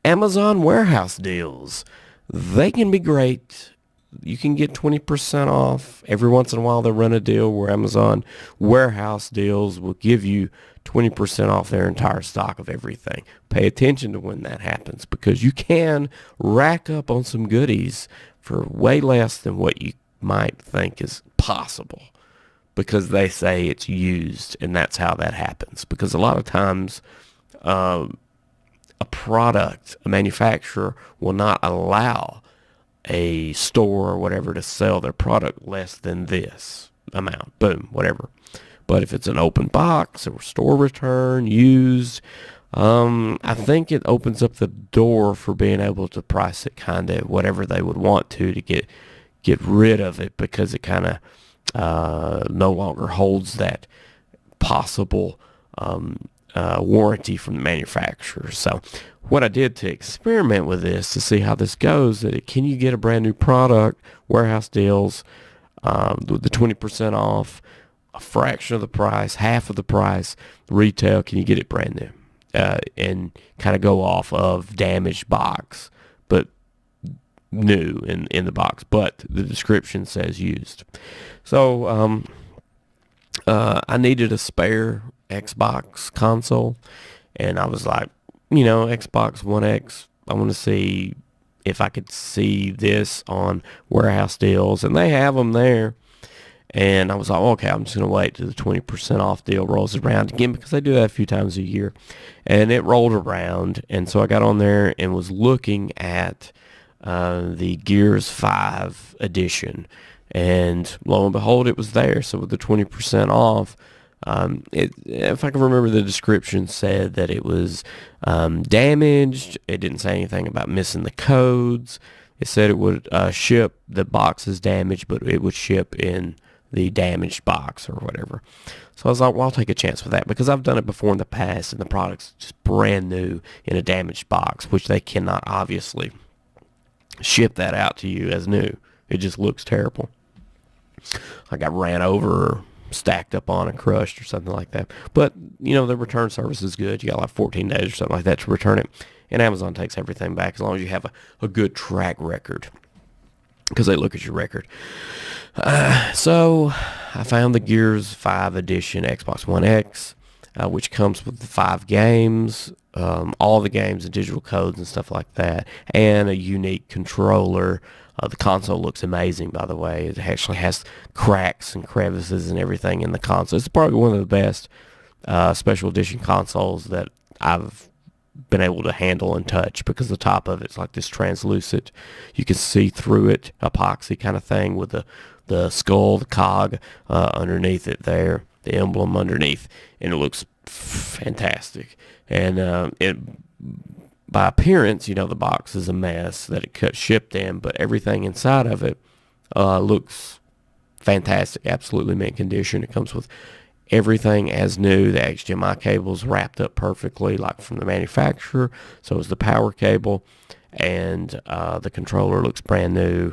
Amazon warehouse deals. They can be great. You can get 20% off. Every once in a while they run a deal where Amazon warehouse deals will give you 20% off their entire stock of everything. Pay attention to when that happens because you can rack up on some goodies for way less than what you might think is possible because they say it's used, and that's how that happens. Because a lot of times a product, a manufacturer will not allow a store or whatever to sell their product less than this amount. Boom, whatever. But if it's an open box or store return, used, I think it opens up the door for being able to price it kind of whatever they would want to get rid of it because it kind of no longer holds that possible warranty from the manufacturer. So what I did to experiment with this to see how this goes, can you get a brand new product, warehouse deals, with the 20% off, a fraction of the price, half of the price, retail, can you get it brand new? And kind of go off of damaged box, but new in the box, but the description says used. So I needed a spare Xbox console, and I was like, Xbox One X, I want to see if I could see this on warehouse deals, and they have them there. And I was like, okay, I'm just going to wait till the 20% off deal rolls around again because they do that a few times a year. And it rolled around, and so I got on there and was looking at the Gears 5 edition. And lo and behold, it was there. So with the 20% off, if I can remember, the description said that it was damaged. It didn't say anything about missing the codes. It said it would ship, the box is damaged, but it would ship in the damaged box or whatever. So I was like, well, I'll take a chance with that because I've done it before in the past, and the product's just brand new in a damaged box, which they cannot obviously ship that out to you as new. It just looks terrible. I got ran over or stacked up on and crushed or something like that. But, the return service is good. You got like 14 days or something like that to return it. And Amazon takes everything back as long as you have a good track record because they look at your record. So I found the Gears 5 edition Xbox One X, which comes with the 5 games, all the games and digital codes and stuff like that, and a unique controller. The console looks amazing, by the way. It actually has cracks and crevices and everything in the console. It's probably one of the best special edition consoles that I've been able to handle and touch because the top of it's like this translucent, you can see through it, epoxy kind of thing with the skull, the cog underneath it there, the emblem underneath, and it looks fantastic. And it, by appearance, the box is a mess that it shipped in, but everything inside of it looks fantastic, absolutely mint condition. It comes with everything as new. The HDMI cable's wrapped up perfectly, like from the manufacturer. So is the power cable, and the controller looks brand new.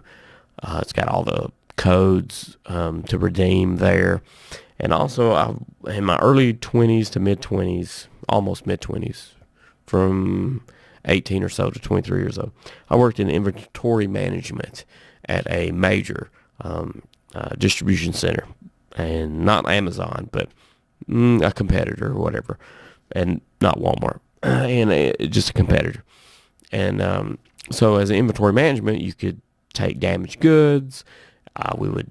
It's got all the codes to redeem there. And also, in my early 20s to mid-20s, almost mid-20s, from 18 or so to 23 years old, I worked in inventory management at a major distribution center, and not Amazon, but a competitor or whatever, and not Walmart, and just a competitor. And so as an inventory management, you could take damaged goods. We would,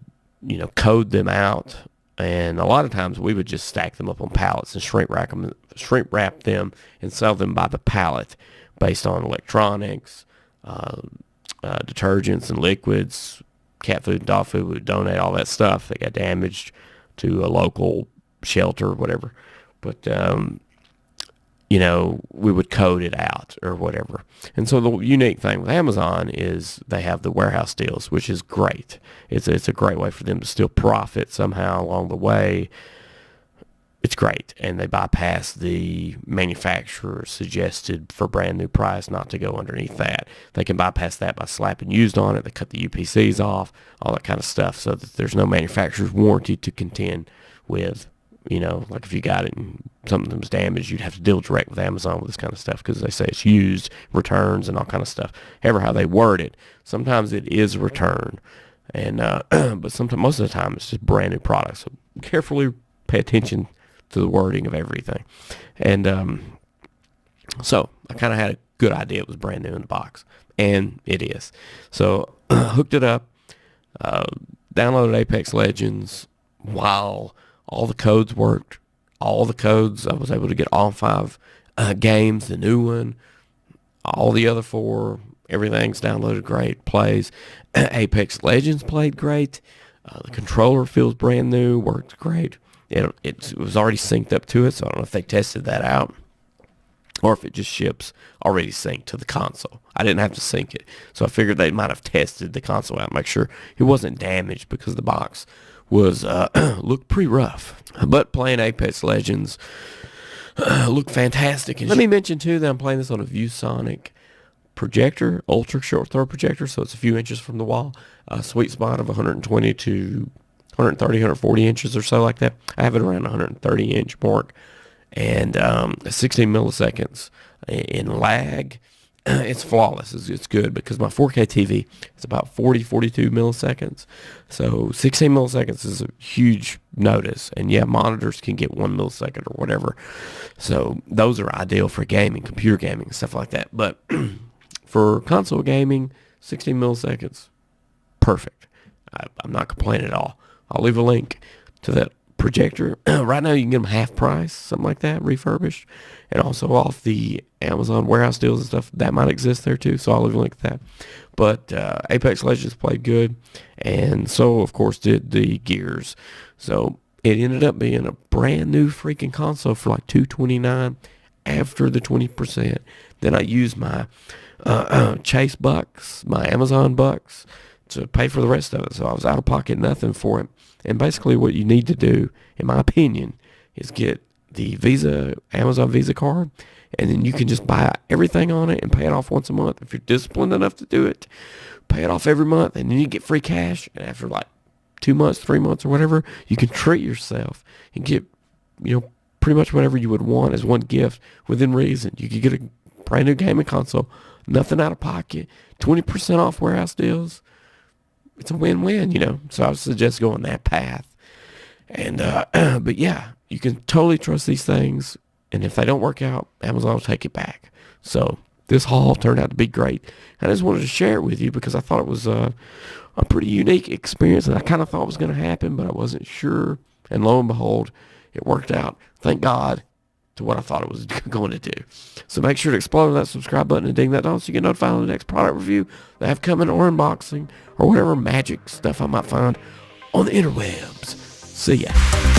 code them out, and a lot of times we would just stack them up on pallets and shrink wrap them, and sell them by the pallet based on electronics, detergents and liquids, cat food and dog food. We would donate all that stuff that got damaged to a local shelter or whatever. But, we would code it out or whatever. And so the unique thing with Amazon is they have the warehouse deals, which is great. It's a great way for them to still profit somehow along the way. It's great. And they bypass the manufacturer suggested for brand new price not to go underneath that. They can bypass that by slapping used on it. They cut the UPCs off, all that kind of stuff, so that there's no manufacturer's warranty to contend with You know, like if you got it and something was damaged, you'd have to deal direct with Amazon with this kind of stuff because they say it's used, returns, and all kind of stuff. However, how they word it, sometimes it is a return, and but sometimes most of the time it's just brand new products. So carefully pay attention to the wording of everything, and so I kind of had a good idea it was brand new in the box, and it is. So hooked it up, downloaded Apex Legends while all the codes worked. All the codes, I was able to get all 5 games, the new one, all the other 4, everything's downloaded great, plays. Apex Legends played great. The controller feels brand new, worked great. It was already synced up to it, so I don't know if they tested that out or if it just ships already synced to the console. I didn't have to sync it, so I figured they might have tested the console out, make sure it wasn't damaged because the box was looked pretty rough. But playing Apex Legends looked fantastic. And let me mention too that I'm playing this on a ViewSonic projector, ultra short throw projector, so it's a few inches from the wall. A sweet spot of 120 to 130, 140 inches or so like that. I have it around 130 inch mark, and 16 milliseconds in lag. It's flawless. It's good because my 4K TV is about 40, 42 milliseconds. So 16 milliseconds is a huge notice. And yeah, monitors can get 1 millisecond or whatever. So those are ideal for gaming, computer gaming, stuff like that. But for console gaming, 16 milliseconds, perfect. I'm not complaining at all. I'll leave a link to that projector. Right now you can get them half price, something like that, refurbished, and also off the Amazon warehouse deals and stuff. That might exist there too, so I'll leave a link to that. But Apex Legends played good, and so of course did the Gears. So it ended up being a brand new freaking console for like $229 after the 20%. Then I used my Chase bucks, my Amazon bucks, to pay for the rest of it. So I was out of pocket nothing for it. And basically what you need to do, in my opinion, is get the Amazon Visa card, and then you can just buy everything on it and pay it off once a month. If you're disciplined enough to do it, pay it off every month, and then you get free cash. And after like 2 months, 3 months, or whatever, you can treat yourself and get, pretty much whatever you would want as one gift within reason. You could get a brand new gaming console, nothing out of pocket, 20% off warehouse deals. It's a win-win, So I would suggest going that path. And, but yeah, you can totally trust these things. And if they don't work out, Amazon will take it back. So this haul turned out to be great. I just wanted to share it with you because I thought it was a pretty unique experience. And I kind of thought it was going to happen, but I wasn't sure. And lo and behold, it worked out. Thank God. To what I thought it was going to do. So make sure to explode that subscribe button and ding that bell so you get notified of the next product review that I have coming, or unboxing, or whatever magic stuff I might find on the interwebs. See ya.